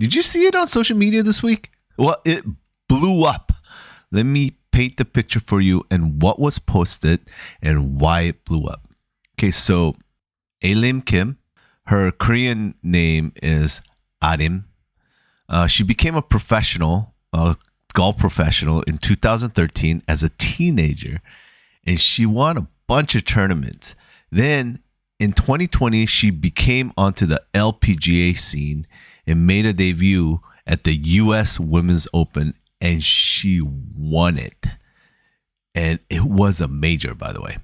Did you see it on social media this week? Well, it blew up. Let me paint the picture for you and what was posted and why it blew up. Okay, so Alim Kim, her Korean name is Arim. She became a professional, golf professional in 2013 as a teenager, and she won a bunch of tournaments. Then in 2020, she became onto the LPGA scene and made a debut at the U.S. Women's Open, and she won it. And it was a major, by the way.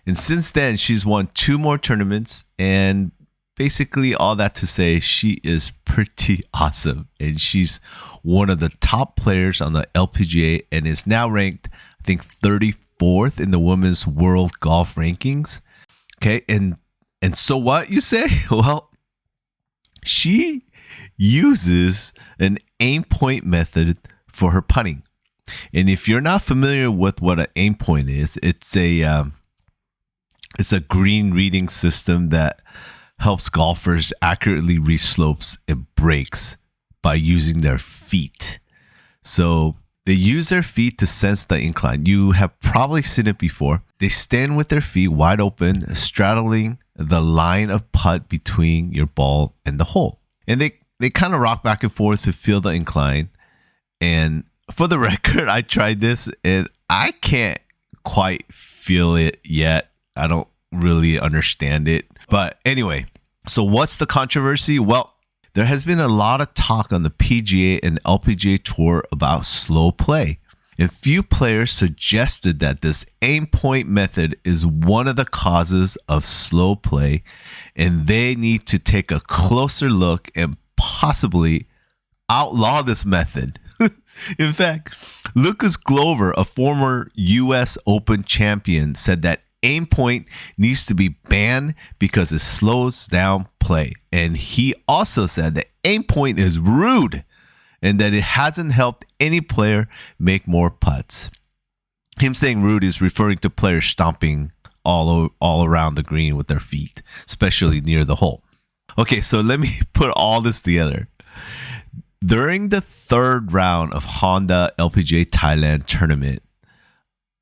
And since then, she's won 2 more tournaments, and basically all that to say, she is pretty awesome. And she's one of the top players on the LPGA and is now ranked, I think, 34th in the women's world golf rankings. Okay, and so what, you say? Well, she uses an aim point method for her putting. And if you're not familiar with what an aim point is, it's a green reading system that helps golfers accurately read slopes and breaks by using their feet. So they use their feet to sense the incline. You have probably seen it before. They stand with their feet wide open, straddling the line of putt between your ball and the hole. And they kind of rock back and forth to feel the incline. And for the record, I tried this and I can't quite feel it yet. I don't really understand it. But anyway, so what's the controversy? Well, there has been a lot of talk on the PGA and LPGA tour about slow play. And few players suggested that this aim point method is one of the causes of slow play, and they need to take a closer look and possibly outlaw this method. In fact, Lucas Glover, a former U.S. Open champion, said that aim point needs to be banned because it slows down play. And he also said that aim point is rude and that it hasn't helped any player make more putts. Him saying rude is referring to players stomping all around the green with their feet, especially near the hole. Okay, so let me put all this together. During the 3rd round of Honda LPGA Thailand tournament,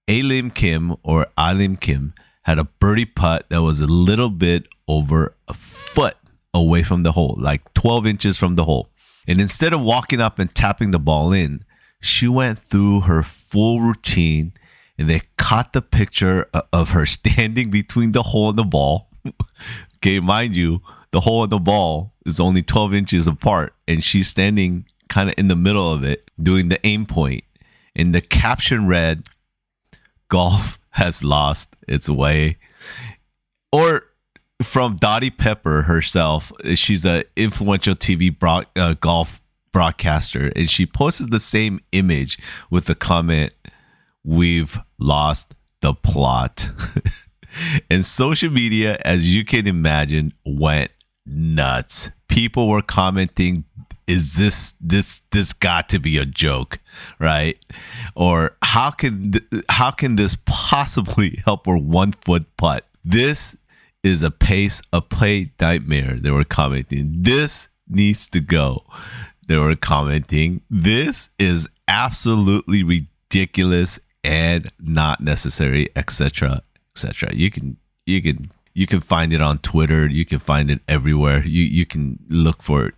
Alim Kim had a birdie putt that was a little bit over a foot away from the hole, like 12 inches from the hole. And instead of walking up and tapping the ball in, she went through her full routine, and they caught the picture of her standing between the hole and the ball. Okay, mind you, the hole and the ball is only 12 inches apart, and she's standing kind of in the middle of it doing the aim point. And the caption read, "Golf has lost its way." Or from Dottie Pepper herself, she's an influential TV golf broadcaster, and she posted the same image with the comment, "We've lost the plot." And social media, as you can imagine, went nuts. People were commenting, is this got to be a joke, right? Or how can this possibly help her 1 foot putt? This is a play nightmare. They were commenting, this needs to go. They were commenting, this is absolutely ridiculous and not necessary, etc., etc. You can find it on Twitter. You can find it everywhere. You can look for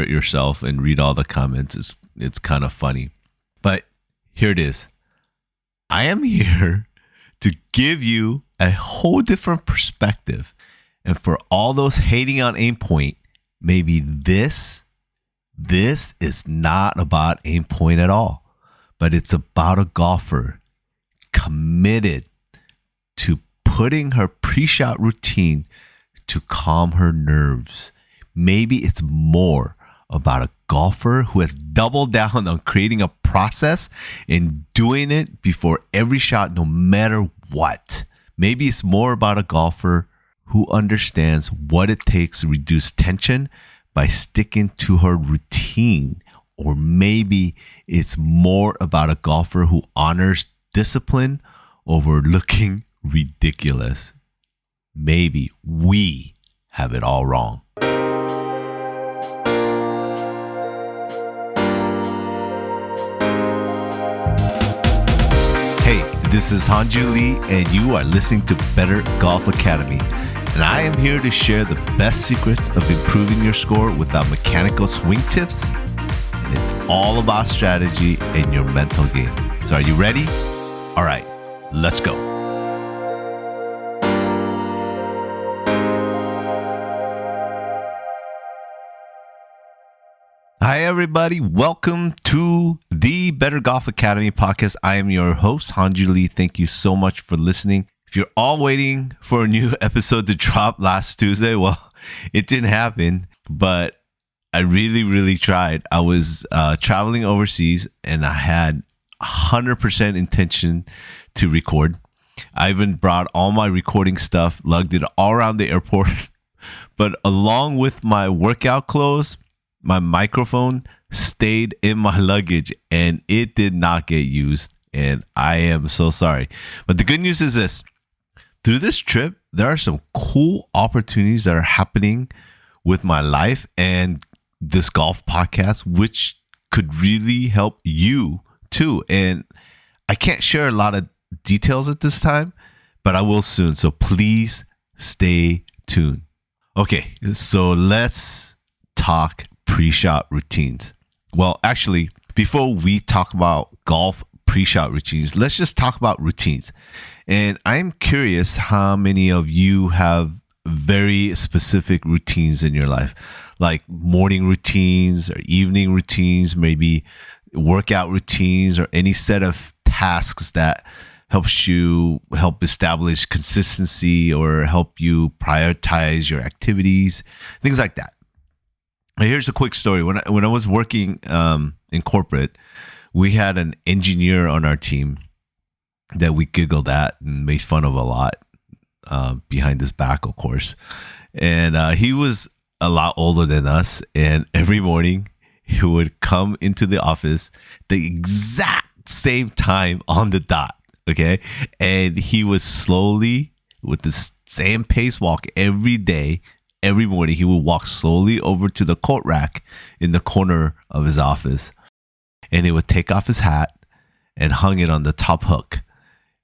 it yourself and read all the comments. It's kind of funny. But here it is. I am here to give you a whole different perspective. And for all those hating on aim point, maybe this is not about aim point at all, but it's about a golfer committed to putting her pre-shot routine to calm her nerves. Maybe it's more about a golfer who has doubled down on creating a process and doing it before every shot, no matter what. Maybe it's more about a golfer who understands what it takes to reduce tension by sticking to her routine. Or maybe it's more about a golfer who honors discipline over looking ridiculous. Maybe we have it all wrong. This is Hanju Lee, and you are listening to Better Golf Academy. And I am here to share the best secrets of improving your score without mechanical swing tips. And it's all about strategy and your mental game. So are you ready? All right, let's go. Hi, everybody. Welcome to the Better Golf Academy podcast. I am your host, Hanju Lee. Thank you so much for listening. If you're all waiting for a new episode to drop last Tuesday, well, it didn't happen, but I really tried. I was traveling overseas and I had 100% intention to record. I even brought all my recording stuff, lugged it all around the airport. But along with my workout clothes, my microphone stayed in my luggage and it did not get used. And I am so sorry. But the good news is this. Through this trip, there are some cool opportunities that are happening with my life and this golf podcast, which could really help you too. And I can't share a lot of details at this time, but I will soon. So please stay tuned. Okay, so let's talk pre-shot routines. Well, actually, before we talk about golf pre-shot routines, let's just talk about routines. And I'm curious how many of you have very specific routines in your life, like morning routines or evening routines, maybe workout routines, or any set of tasks that helps you help establish consistency or help you prioritize your activities, things like that. Here's a quick story. When I was working in corporate, we had an engineer on our team that we giggled at and made fun of a lot behind his back, of course. And he was a lot older than us. And every morning he would come into the office the exact same time on the dot. Okay. And he was slowly, with the same pace walk every day. Every morning, he would walk slowly over to the coat rack in the corner of his office. And he would take off his hat and hung it on the top hook.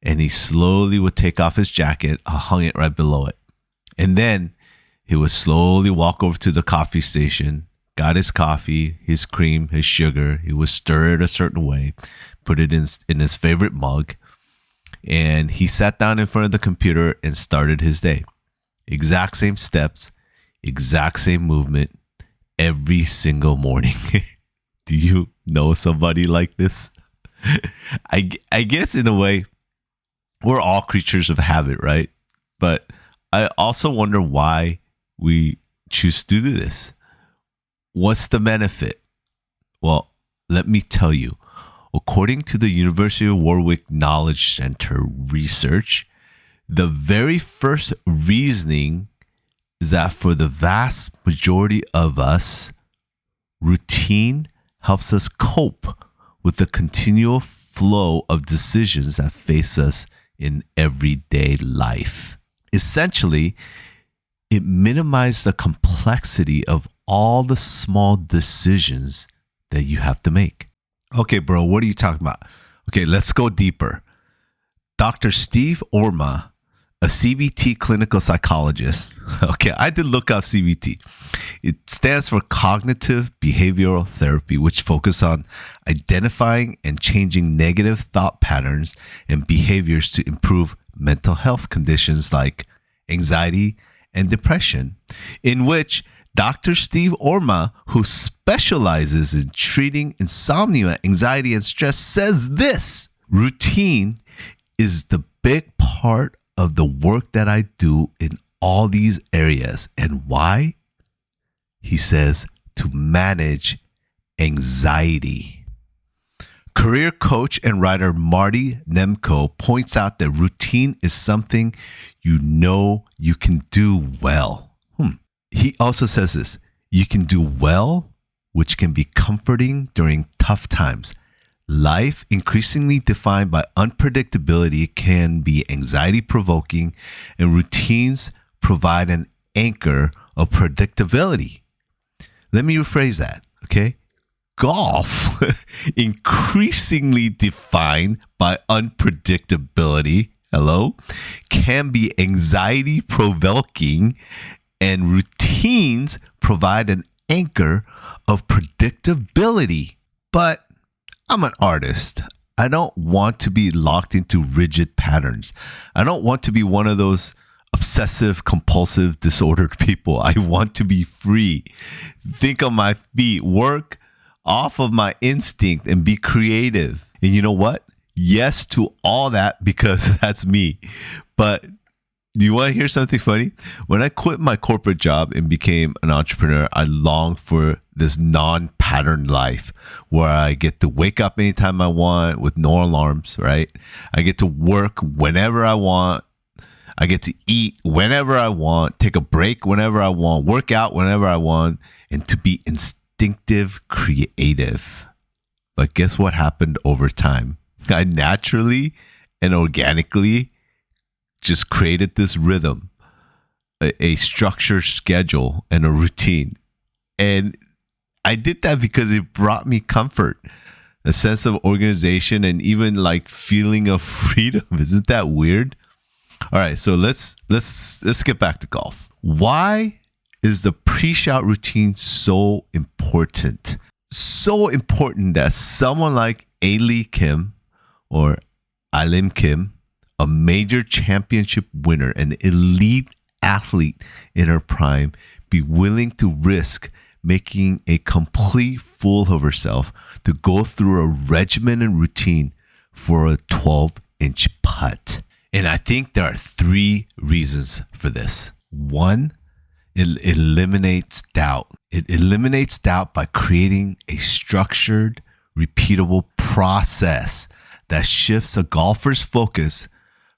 And he slowly would take off his jacket, hung it right below it. And then he would slowly walk over to the coffee station, got his coffee, his cream, his sugar. He would stir it a certain way, put it in his favorite mug. And he sat down in front of the computer and started his day. Exact same steps. Exact same movement every single morning. Do you know somebody like this? I guess in a way, we're all creatures of habit, right? But I also wonder why we choose to do this. What's the benefit? Well, let me tell you. According to the University of Warwick Knowledge Center research, the very first reasoning is that for the vast majority of us, routine helps us cope with the continual flow of decisions that face us in everyday life. Essentially, it minimizes the complexity of all the small decisions that you have to make. Okay, bro, what are you talking about? Okay, let's go deeper. Dr. Steve Orma, a CBT clinical psychologist. Okay, I did look up CBT. It stands for Cognitive Behavioral Therapy, which focuses on identifying and changing negative thought patterns and behaviors to improve mental health conditions like anxiety and depression, in which Dr. Steve Orma, who specializes in treating insomnia, anxiety, and stress, says this: routine is the big part of the work that I do in all these areas. And why? He says, to manage anxiety. Career coach and writer Marty Nemko points out that routine is something you know you can do well. He also says this: you can do well, which can be comforting during tough times. Life, increasingly defined by unpredictability, can be anxiety-provoking, and routines provide an anchor of predictability. Let me rephrase that, okay? golf, increasingly defined by unpredictability, hello, can be anxiety provoking, and routines provide an anchor of predictability. But I'm an artist. I don't want to be locked into rigid patterns. I don't want to be one of those obsessive, compulsive, disordered people. I want to be free, think on my feet, work off of my instinct, and be creative. And you know what? Yes to all that, because that's me. But do you want to hear something funny? When I quit my corporate job and became an entrepreneur, I longed for this non-patterned life where I get to wake up anytime I want with no alarms, right? I get to work whenever I want. I get to eat whenever I want, take a break whenever I want, work out whenever I want, and to be instinctive, creative. But guess what happened over time? I naturally and organically just created this rhythm, a structured schedule, and a routine. And I did that because it brought me comfort, a sense of organization, and even like feeling of freedom. Isn't that weird? All right, so let's get back to golf. Why is the pre-shot routine so important? So important that someone like A-Lee Kim or Alim Kim, a major championship winner, an elite athlete in her prime, be willing to risk making a complete fool of herself to go through a regimen and routine for a 12-inch putt? And I think there are 3 reasons for this. 1, it eliminates doubt. It eliminates doubt by creating a structured, repeatable process that shifts a golfer's focus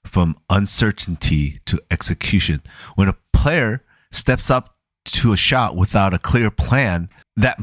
from uncertainty to execution. When a player steps up to a shot without a clear plan, that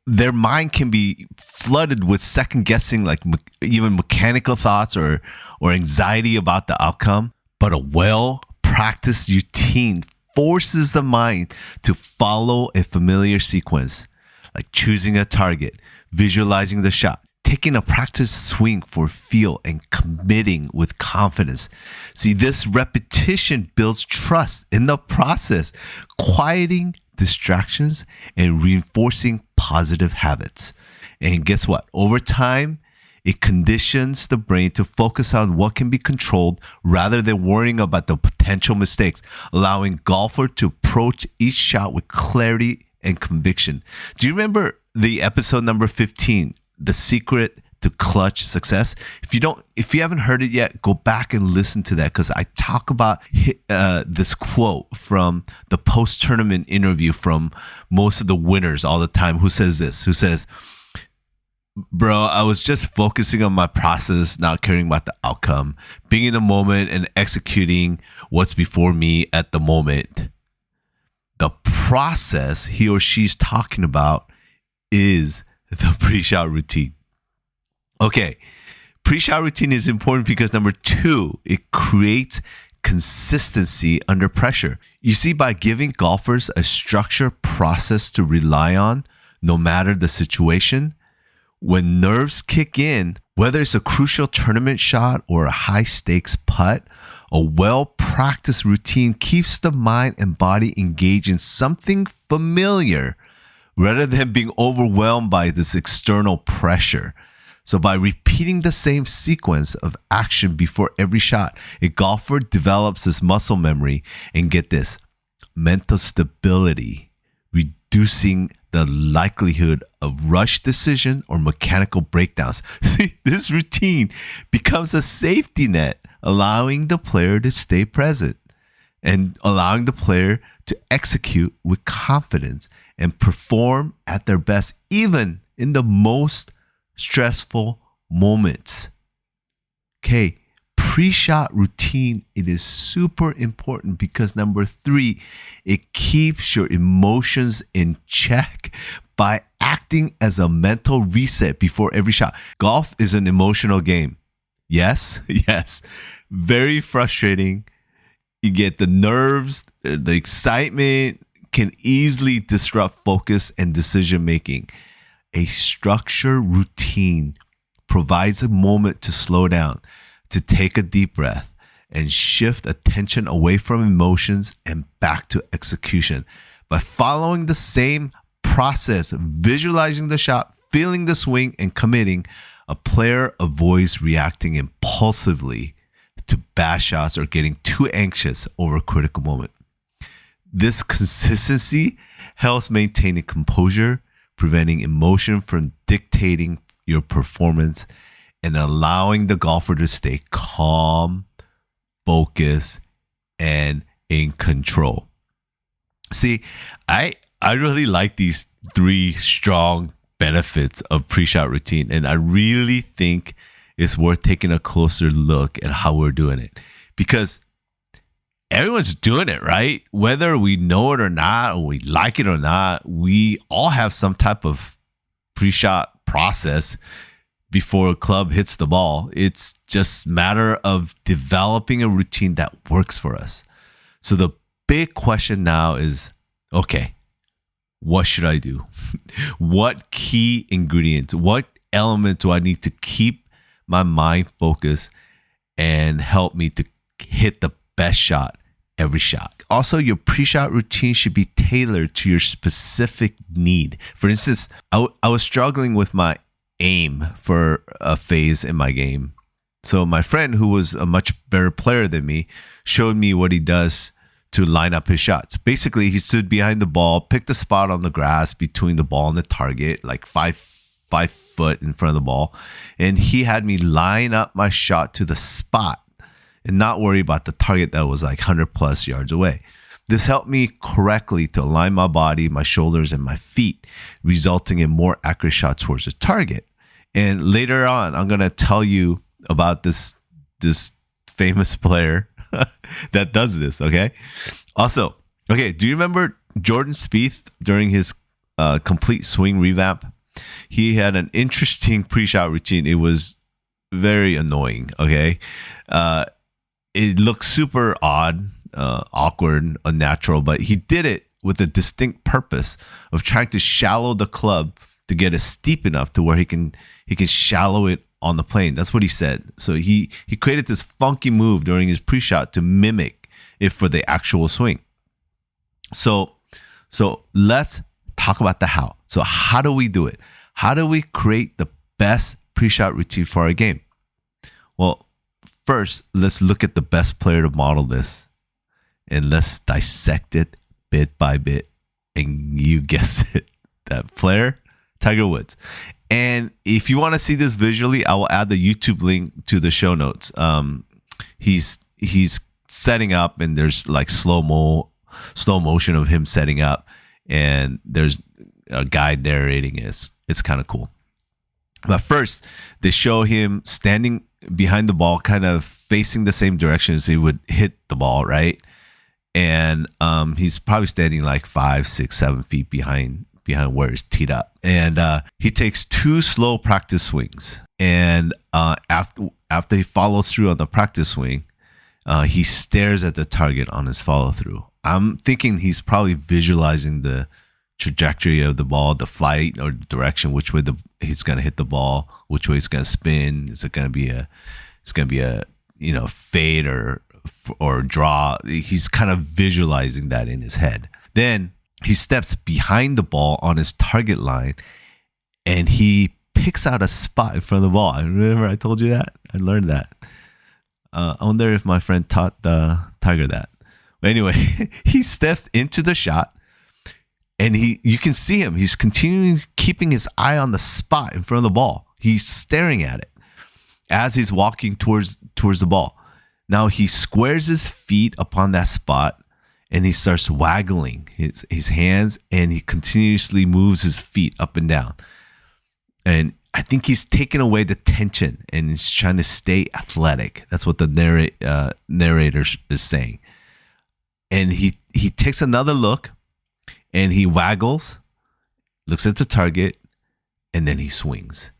their mind can be flooded with second guessing, like even mechanical thoughts or anxiety about the outcome. But a well-practiced routine forces the mind to follow a familiar sequence, like choosing a target, visualizing the shot, taking a practice swing for feel, and committing with confidence. See, this repetition builds trust in the process, quieting distractions and reinforcing positive habits. And guess what? Over time, it conditions the brain to focus on what can be controlled rather than worrying about the potential mistakes, allowing golfer to approach each shot with clarity and conviction. Do you remember the episode number 15, The Secret to Clutch Success? If you haven't heard it yet, go back and listen to that, because I talk about this quote from the post-tournament interview from most of the winners all the time. Who says this? Who says, "Bro, I was just focusing on my process, not caring about the outcome, being in the moment and executing what's before me at the moment." The process he or she's talking about is the pre-shot routine. Okay, pre-shot routine is important because number 2, it creates consistency under pressure. You see, by giving golfers a structured process to rely on, no matter the situation, when nerves kick in, whether it's a crucial tournament shot or a high-stakes putt, a well-practiced routine keeps the mind and body engaged in something familiar rather than being overwhelmed by this external pressure. So by repeating the same sequence of action before every shot, a golfer develops this muscle memory and, get this, mental stability, reducing the likelihood of rush decision or mechanical breakdowns. This routine becomes a safety net, allowing the player to stay present and allowing the player to execute with confidence and perform at their best, even in the most stressful moments. Okay, pre-shot routine, it is super important because number 3, it keeps your emotions in check by acting as a mental reset before every shot. Golf is an emotional game. Yes, yes, very frustrating. You get the nerves, the excitement can easily disrupt focus and decision making. A structured routine provides a moment to slow down, to take a deep breath, and shift attention away from emotions and back to execution. By following the same process, visualizing the shot, feeling the swing, and committing, a player avoids reacting impulsively to bad shots or getting too anxious over a critical moment. This consistency helps maintain composure, preventing emotion from dictating your performance, and allowing the golfer to stay calm, focused, and in control. See, I really like these 3 strong benefits of pre-shot routine, and I really think it's worth taking a closer look at how we're doing it, because everyone's doing it, right? Whether we know it or not, or we like it or not, we all have some type of pre-shot process before a club hits the ball. It's just a matter of developing a routine that works for us. So the big question now is, okay, what should I do? What key ingredients, what element do I need to keep my mind focused and help me to hit the best shot every shot? Also, your pre-shot routine should be tailored to your specific need. For instance, I was struggling with my aim for a phase in my game. So my friend, who was a much better player than me, showed me what he does to line up his shots. Basically, he stood behind the ball, picked a spot on the grass between the ball and the target, like five foot in front of the ball, and he had me line up my shot to the spot and not worry about the target that was like 100 plus yards away. This helped me correctly to align my body, my shoulders, and my feet, resulting in more accurate shots towards the target. And later on, I'm going to tell you about this famous player that does this, okay? Also, okay, do you remember Jordan Spieth during his complete swing revamp? He had an interesting pre-shot routine. It was very annoying, okay? It looked super odd, awkward, unnatural, but he did it with a distinct purpose of trying to shallow the club to get it steep enough to where he can shallow it on the plane. That's what he said. So he created this funky move during his pre-shot to mimic it for the actual swing. So let's talk about the how. So how do we do it? How do we create the best pre-shot routine for our game? Well, first, let's look at the best player to model this, and let's dissect it bit by bit. And you guessed it, that player, Tiger Woods. And if you want to see this visually, I will add the YouTube link to the show notes. He's setting up, and there's like slow motion of him setting up, and there's a guy narrating it. It's kind of cool. But first, they show him standing behind the ball, kind of facing the same direction as he would hit the ball, right? And he's probably standing like 5, 6, 7 feet behind where it's teed up. And he takes 2 slow practice swings. And after he follows through on the practice swing, he stares at the target on his follow through. I'm thinking he's probably visualizing the trajectory of the ball, the flight or the direction, which way he's going to hit the ball, which way it's going to spin. Is it going to be a fade or draw? He's kind of visualizing that in his head. Then he steps behind the ball on his target line, and he picks out a spot in front of the ball. I remember I told you that. I learned that. I wonder if my friend taught Tiger that. But anyway, he steps into the shot, and you can see him. He's continuing keeping his eye on the spot in front of the ball. He's staring at it as he's walking towards the ball. Now he squares his feet upon that spot, and he starts waggling his hands, and he continuously moves his feet up and down. And I think he's taking away the tension, and he's trying to stay athletic. That's what the narrator is saying. And he takes another look, and he waggles, looks at the target, and then he swings.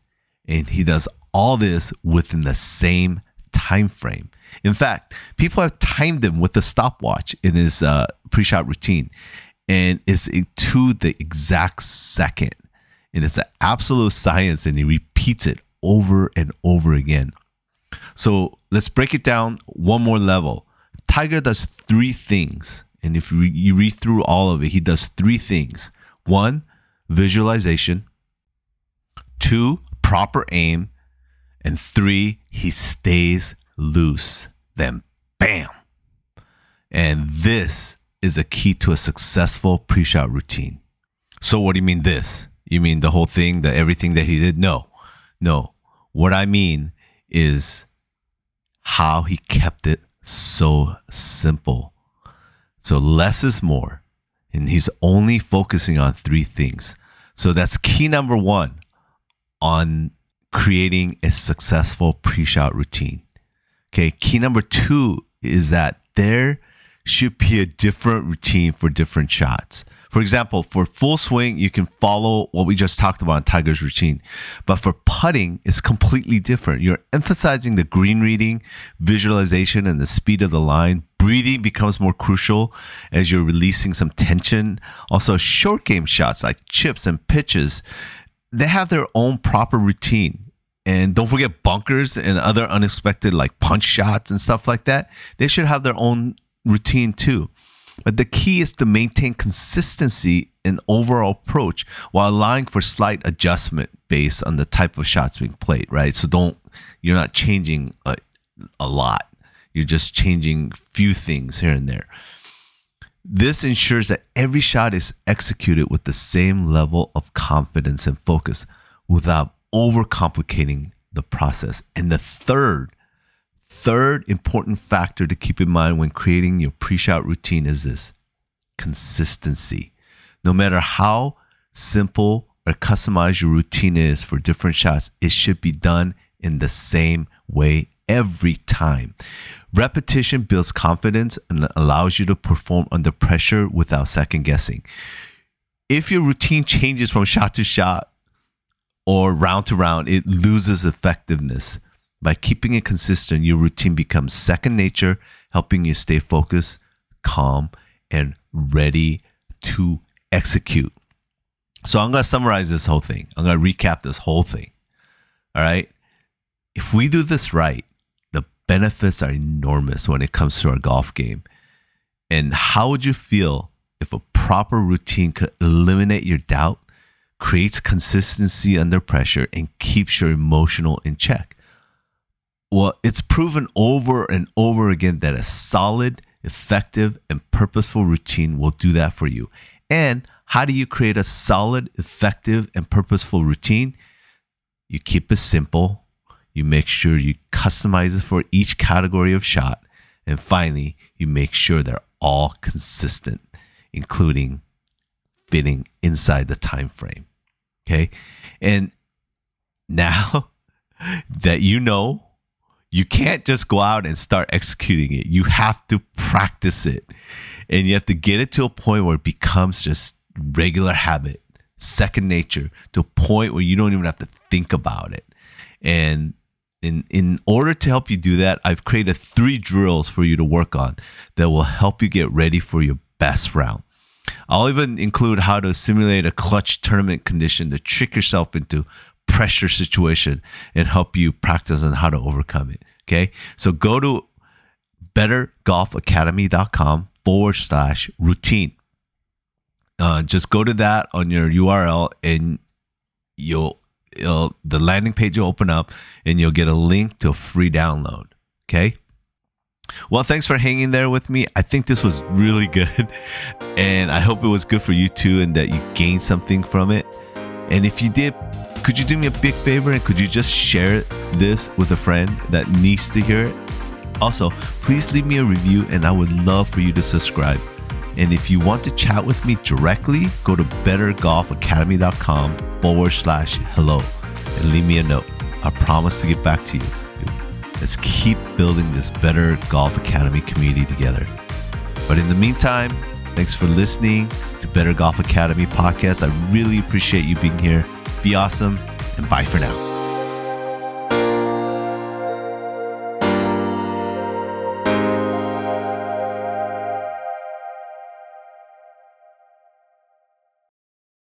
And he does all this within the same time frame. In fact, people have timed him with a stopwatch in his pre-shot routine, and it's to the exact second. And it's an absolute science, and he repeats it over and over again. So let's break it down one more level. Tiger does 3 things. And if you read through all of it, he does 3 things. 1, visualization. 2, proper aim. And 3, he stays loose. Then bam. And this is a key to a successful pre-shot routine. So what do you mean this? You mean the whole thing, everything that he did? No. What I mean is how he kept it so simple. So less is more. And he's only focusing on 3 things. So that's key number 1 on creating a successful pre-shot routine. Okay, key number 2 is that there should be a different routine for different shots. For example, for full swing, you can follow what we just talked about in Tiger's routine. But for putting, it's completely different. You're emphasizing the green reading, visualization, and the speed of the line. Breathing becomes more crucial as you're releasing some tension. Also, short game shots like chips and pitches, they have their own proper routine. And don't forget bunkers and other unexpected like punch shots and stuff like that. They should have their own routine too. But the key is to maintain consistency and overall approach while allowing for slight adjustment based on the type of shots being played, right? So you're not changing a lot. You're just changing few things here and there. This ensures that every shot is executed with the same level of confidence and focus without overcomplicating the process. And the third important factor to keep in mind when creating your pre-shot routine is this: consistency. No matter how simple or customized your routine is for different shots, it should be done in the same way every time. Repetition builds confidence and allows you to perform under pressure without second guessing. If your routine changes from shot to shot or round to round, it loses effectiveness. By keeping it consistent, your routine becomes second nature, helping you stay focused, calm, and ready to execute. So I'm going to summarize this whole thing. I'm going to recap this whole thing. All right? If we do this right, the benefits are enormous when it comes to our golf game. And how would you feel if a proper routine could eliminate your doubt, creates consistency under pressure, and keeps your emotional in check? Well, it's proven over and over again that a solid, effective, and purposeful routine will do that for you. And how do you create a solid, effective, and purposeful routine? You keep it simple. You make sure you customize it for each category of shot. And finally, you make sure they're all consistent, including fitting inside the time frame. Okay? And now that you know, you can't just go out and start executing it. You have to practice it. And you have to get it to a point where it becomes just regular habit, second nature, to a point where you don't even have to think about it. And in order to help you do that, I've created 3 drills for you to work on that will help you get ready for your best round. I'll even include how to simulate a clutch tournament condition to trick yourself into pressure situation and help you practice on how to overcome it. Okay, so go to bettergolfacademy.com/routine. Just go to that on your URL, and the landing page will open up, and you'll get a link to a free download. Okay. Well, thanks for hanging there with me. I think this was really good, and I hope it was good for you too, and that you gained something from it. And if you did, could you do me a big favor, and could you just share this with a friend that needs to hear it? Also, please leave me a review, and I would love for you to subscribe. And if you want to chat with me directly, go to bettergolfacademy.com/hello and leave me a note. I promise to get back to you. Let's keep building this Better Golf Academy community together. But in the meantime, thanks for listening to Better Golf Academy podcast. I really appreciate you being here. Be awesome, and bye for now.